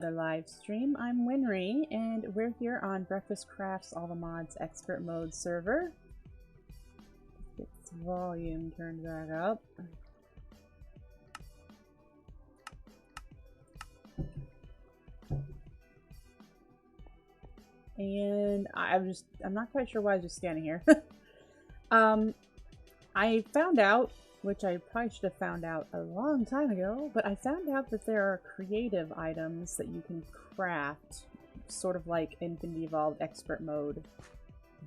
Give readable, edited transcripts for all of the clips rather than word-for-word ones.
the live stream. I'm Winry, and we're here on Breakfastcraft's All the Mods Expert Mode server. Get its volume turned back up. And I'm not quite sure why I was just standing here. I found out, which I probably should have found out a long time ago, but I found out that there are creative items that you can craft, sort of like Infinity Evolved Expert Mode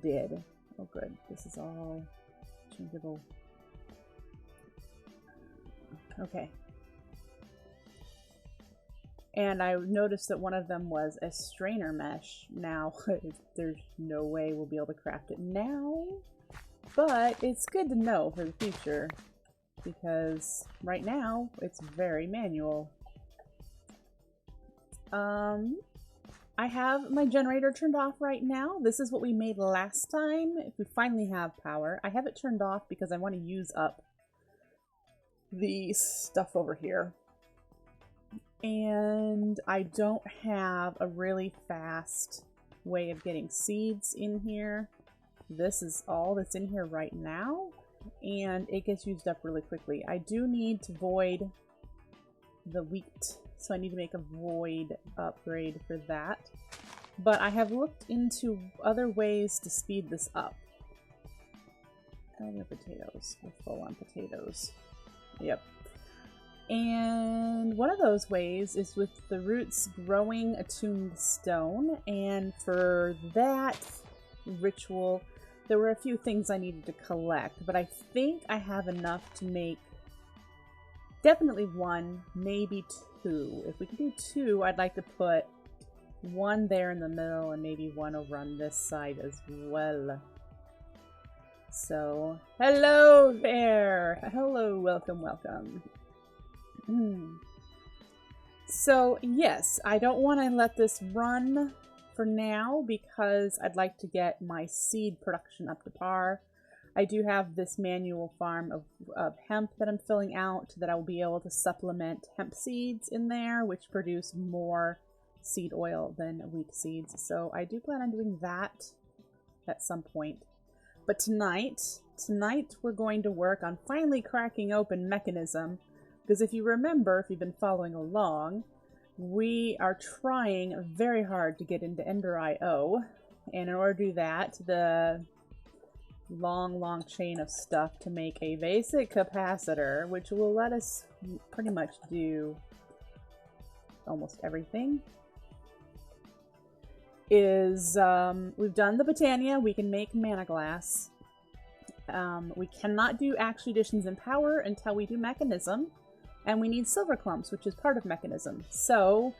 did. Oh good, this is all changeable. Okay. And I noticed that one of them was a strainer mesh. Now, there's no way we'll be able to craft it now, but it's good to know for the future, because right now, it's very manual. I have my generator turned off right now. This is what we made last time. If we finally have power, I have it turned off because I want to use up the stuff over here. And I don't have a really fast way of getting seeds in here. This is all that's in here right now, and it gets used up really quickly. I do need to void the wheat, so I need to make a void upgrade for that. But I have looked into other ways to speed this up. Other potatoes. We're full on potatoes. Yep. And one of those ways is with the roots growing attuned stone, and for that ritual there were a few things I needed to collect, but I think I have enough to make definitely one, maybe two. If we can do two, I'd like to put one there in the middle and maybe one over on this side as well. So, hello there! Hello, welcome, welcome. So, yes, I don't want to let this run for now because I'd like to get my seed production up to par. I do have this manual farm of hemp that I'm filling out that I will be able to supplement hemp seeds in there, which produce more seed oil than wheat seeds. So I do plan on doing that at some point. But tonight we're going to work on finally cracking open Mechanism. Because if you remember, if you've been following along, we are trying very hard to get into Ender IO, and in order to do that, the long chain of stuff to make a basic capacitor, which will let us pretty much do almost everything, is we've done the Botania. We can make mana glass. We cannot do Action Additions in Power until we do Mechanism. And we need silver clumps, which is part of Mechanism. So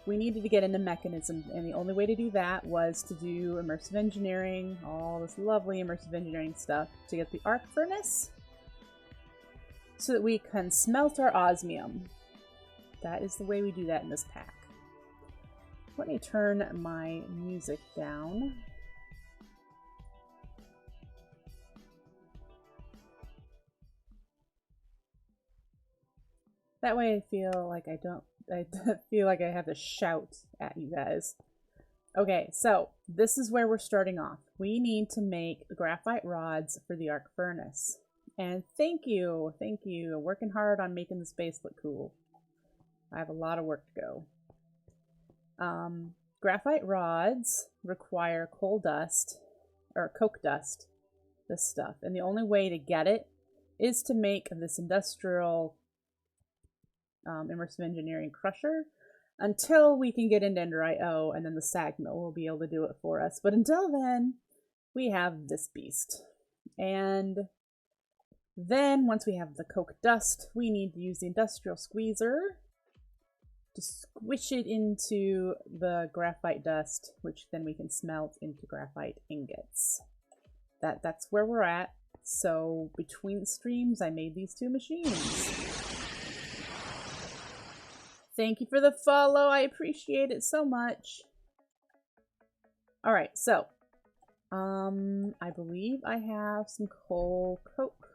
we needed to get into Mechanism, and the only way to do that was to do immersive engineering, all this lovely immersive engineering stuff, to get the arc furnace so that we can smelt our osmium. That is the way we do that in this pack. Let me turn my music down. That way I feel like I feel like I have to shout at you guys. Okay, so this is where we're starting off. We need to make graphite rods for the arc furnace. And thank you, working hard on making the space look cool. I have a lot of work to go. Graphite rods require coal dust, or coke dust, this stuff. And the only way to get it is to make this industrial immersive engineering crusher until we can get into Ender IO, and then the sag mill will be able to do it for us. But until then, we have this beast. And then once we have the coke dust, we need to use the industrial squeezer to squish it into the graphite dust, which then we can smelt into graphite ingots. That's where we're at. So between streams, I made these two machines. Thank you for the follow. I appreciate it so much. Alright, so I believe I have some coal coke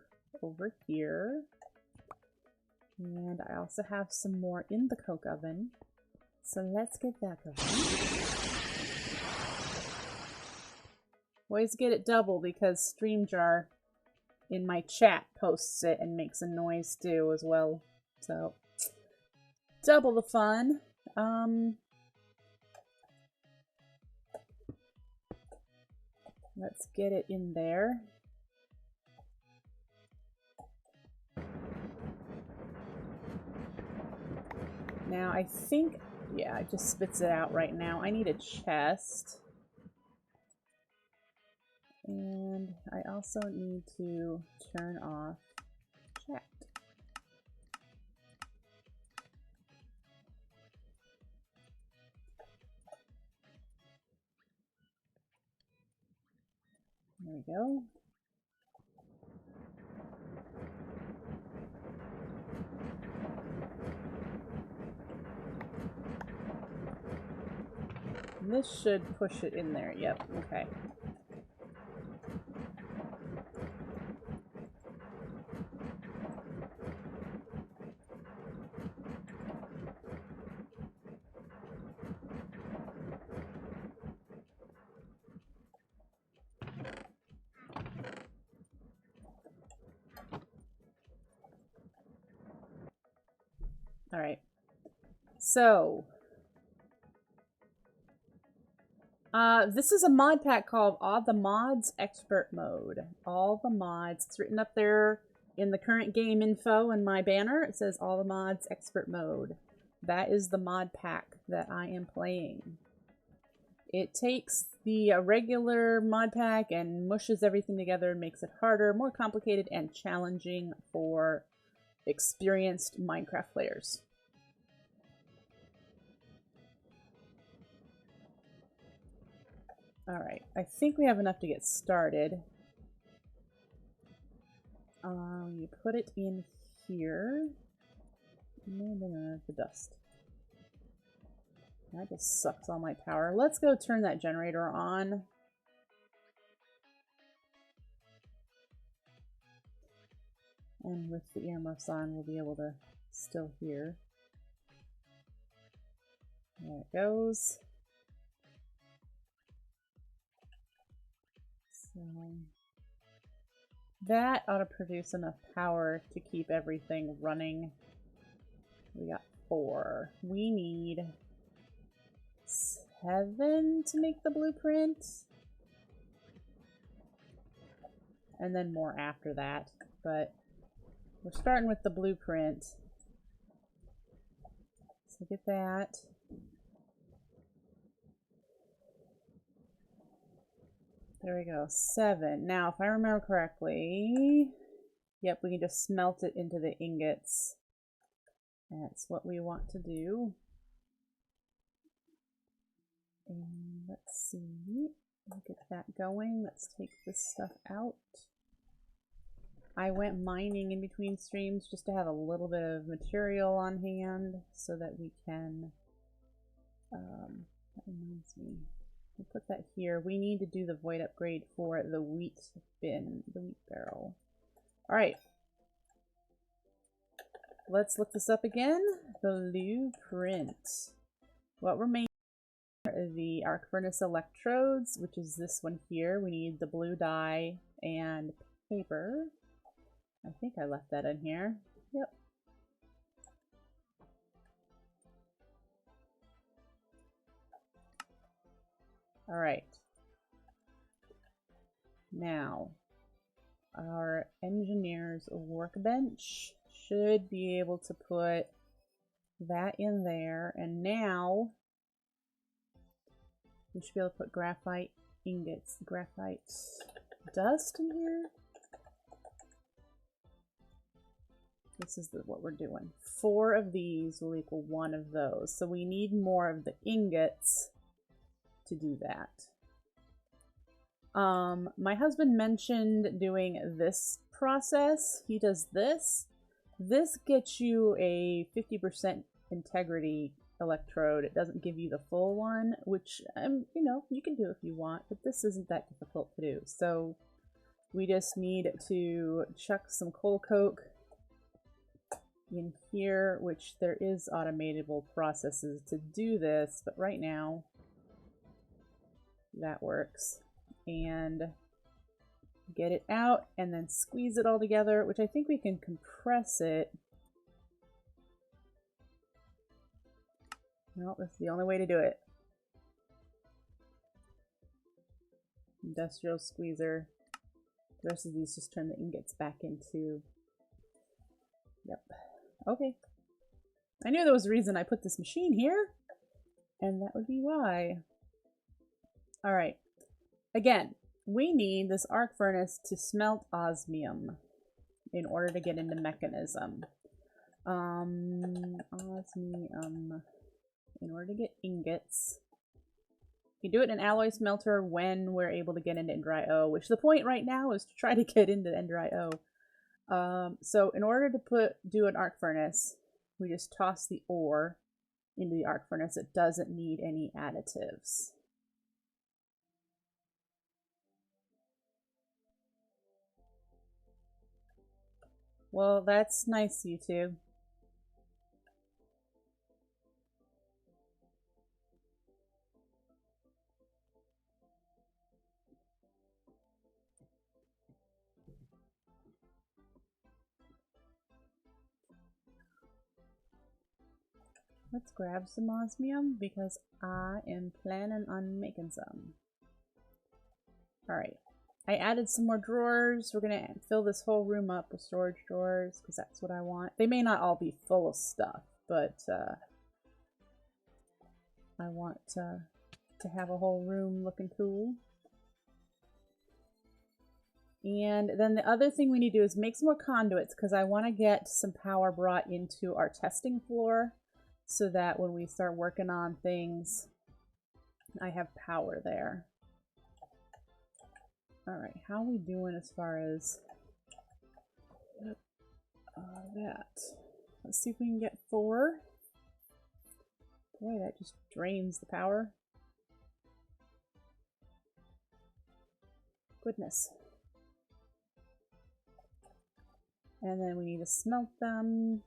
over here. And I also have some more in the coke oven. So let's get that going. Always get it double because StreamJar in my chat posts it and makes a noise too as well. So double the fun. Let's get it in there. Now I think, yeah, it just spits it out right now. I need a chest. And I also need to turn off chat. There we go. And this should push it in there. Yep, okay. All right. So, this is a mod pack called All the Mods Expert Mode. All the mods. It's written up there in the current game info in my banner. It says All the Mods Expert Mode. That is the mod pack that I am playing. It takes the regular mod pack and mushes everything together and makes it harder, more complicated, and challenging for experienced Minecraft players. Alright, I think we have enough to get started. You put it in here. No, the dust. That just sucks all my power. Let's go turn that generator on. And with the earmuffs on, we'll be able to still hear. There it goes. So that ought to produce enough power to keep everything running. We got 4. We need 7 to make the blueprint. And then more after that. But we're starting with the blueprint. So get that. There we go, 7. Now, if I remember correctly, yep, we can just smelt it into the ingots. That's what we want to do. And let's see, we'll get that going. Let's take this stuff out. I went mining in between streams just to have a little bit of material on hand so that we can, that reminds me. We'll put that here. We need to do the void upgrade for the wheat bin, the wheat barrel. All right. Let's look this up again. Blueprint. What we're making are the arc furnace electrodes, which is this one here. We need the blue dye and paper. I think I left that in here. Yep. All right. Now, our engineer's workbench should be able to put that in there. And now we should be able to put graphite ingots, graphite dust in here. This is what we're doing. 4 of these will equal 1 of those. So we need more of the ingots to do that. My husband mentioned doing this process. He does this. This gets you a 50% integrity electrode. It doesn't give you the full one, which, you know, you can do if you want, but this isn't that difficult to do. So we just need to chuck some coal coke in here, which there is automatable processes to do this, but right now that works. And get it out and then squeeze it all together, which I think we can compress it. Well, that's the only way to do it. Industrial squeezer. The rest of these just turn the ingots back into... Yep. Okay. I knew there was a reason I put this machine here, and that would be why. Alright. Again, we need this arc furnace to smelt osmium in order to get into mechanism. Osmium. In order to get ingots. You do it in an alloy smelter when we're able to get into Ender IO, which the point right now is to try to get into Ender IO. So in order to do an arc furnace, we just toss the ore into the arc furnace. It doesn't need any additives. Well, that's nice, you two. Let's grab some osmium because I am planning on making some. Alright. I added some more drawers. We're going to fill this whole room up with storage drawers because that's what I want. They may not all be full of stuff, but I want to have a whole room looking cool. And then the other thing we need to do is make some more conduits because I want to get some power brought into our testing floor so that when we start working on things, I have power there. Alright, how are we doing as far as that? Let's see if we can get 4. Boy, that just drains the power. Goodness. And then we need to smelt them.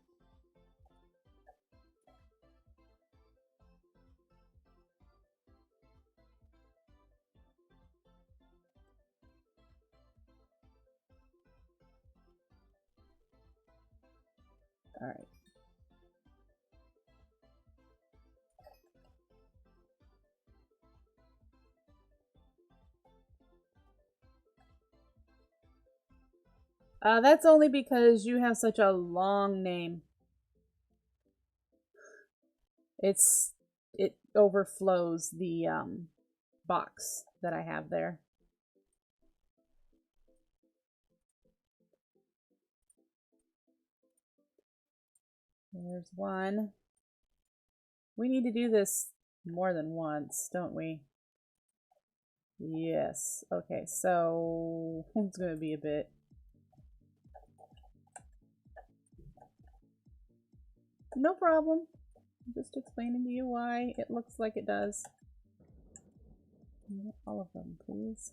All right. That's only because you have such a long name. It overflows the box that I have there. There's one. We need to do this more than once, don't we? Yes. Okay, so it's going to be a bit. No problem. I'm just explaining to you why it looks like it does. All of them, please.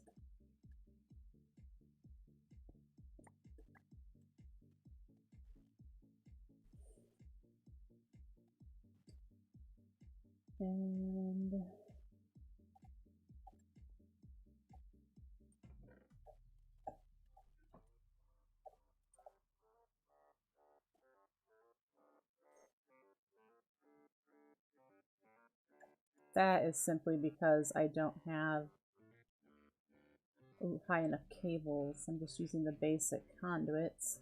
And that is simply because I don't have high enough cables. I'm just using the basic conduits.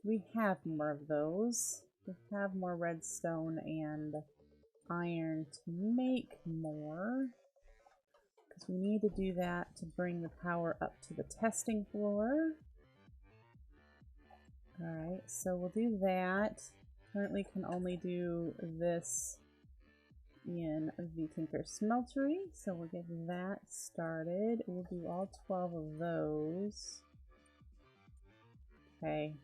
We have more of those. We have more redstone and iron to make more. Because we need to do that to bring the power up to the testing floor. Alright, so we'll do that. Currently can only do this in the Tinker Smeltery, so we'll get that started. We'll do all 12 of those. Okay.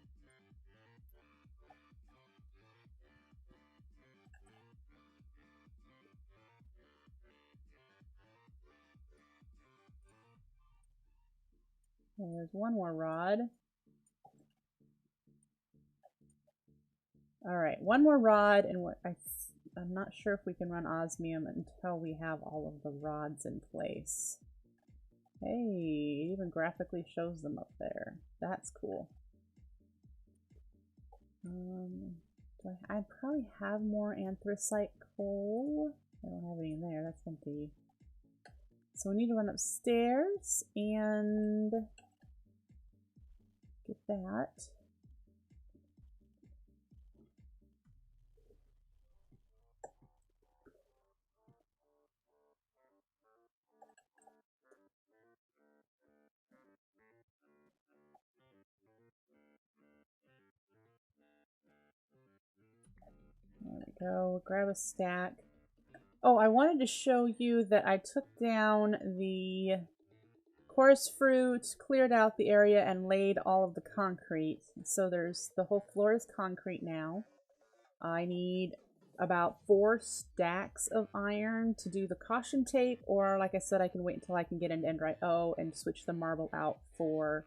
And there's one more rod. Alright, one more rod, and what I'm not sure if we can run osmium until we have all of the rods in place. Hey, it even graphically shows them up there. That's cool. I probably have more anthracite coal. I don't have any in there, that's empty. So we need to run upstairs and get that. There we go, grab a stack. Oh, I wanted to show you that I took down the coarse fruit, cleared out the area, and laid all of the concrete. So the whole floor is concrete now. I need about 4 stacks of iron to do the caution tape, or like I said, I can wait until I can get into End-Right-O and switch the marble out for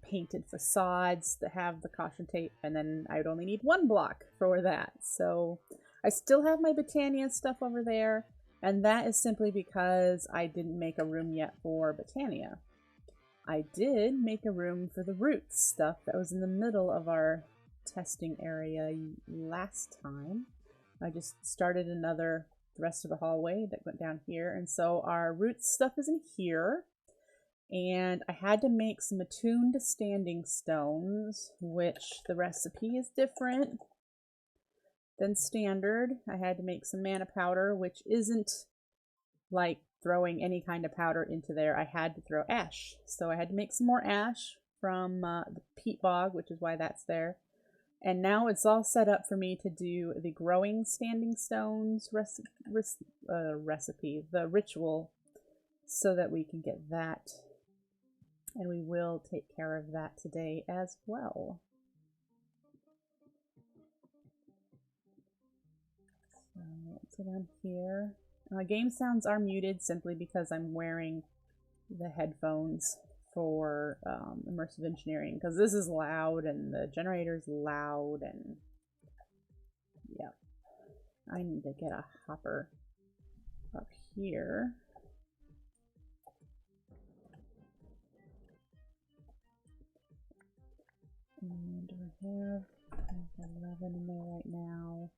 painted facades that have the caution tape, and then I would only need 1 block for that. So I still have my Botania stuff over there, and that is simply because I didn't make a room yet for Botania. I did make a room for the roots stuff that was in the middle of our testing area last time. I just started the rest of the hallway that went down here, and so our roots stuff is in here. And I had to make some attuned standing stones, which the recipe is different than standard. I had to make some mana powder, which isn't like throwing any kind of powder into there. I had to throw ash. So I had to make some more ash from the peat bog, which is why that's there. And now it's all set up for me to do the growing standing stones recipe, the ritual, so that we can get that. And we will take care of that today as well. So let's go down here. Game sounds are muted simply because I'm wearing the headphones for immersive engineering, because this is loud and the generator's loud, and yeah. I need to get a hopper up here. And I have 11 in there right now.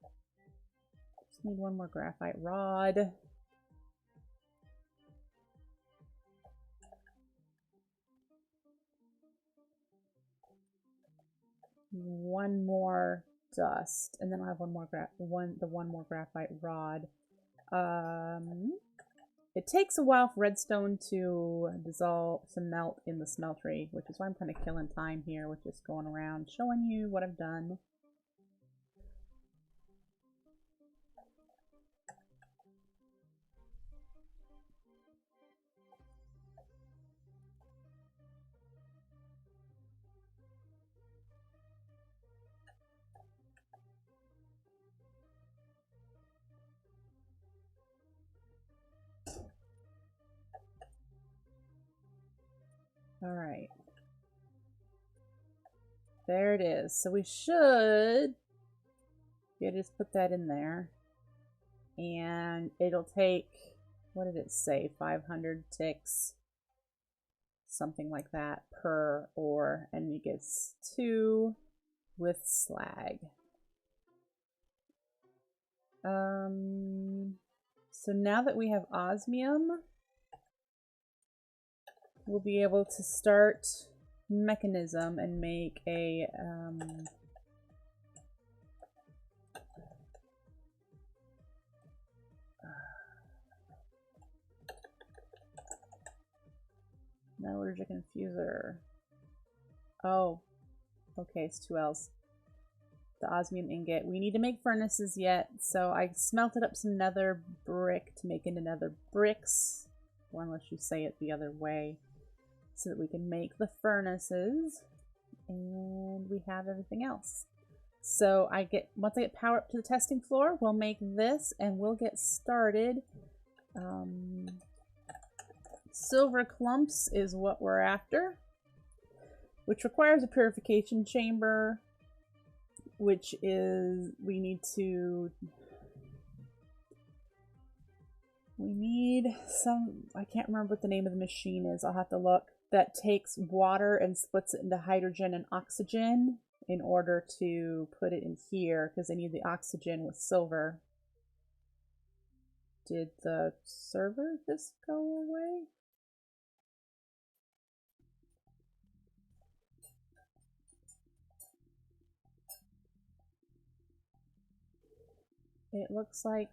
Just need 1 more graphite rod. One more dust, and then I'll have one more graphite rod. It takes a while for redstone to melt in the smeltery, which is why I'm kind of killing time here with just going around showing you what I've done. Alright. There it is. So we should just put that in there. And it'll take, what did it say, 500 ticks? Something like that per ore. And it gets 2 with slag. So now that we have osmium, we'll be able to start mechanism and make a metallurgic infuser. Oh, okay, it's 2 L's. The osmium ingot. We need to make furnaces yet, so I smelted up some nether brick to make into nether bricks, or unless you say it the other way, so that we can make the furnaces, and we have everything else. So once I get power up to the testing floor, we'll make this and we'll get started. Silver clumps is what we're after, which requires a purification chamber. which is we need some, I can't remember what the name of the machine is, I'll have to look, that takes water and splits it into hydrogen and oxygen in order to put it in here because they need the oxygen with silver. Did the server disk go away? It looks like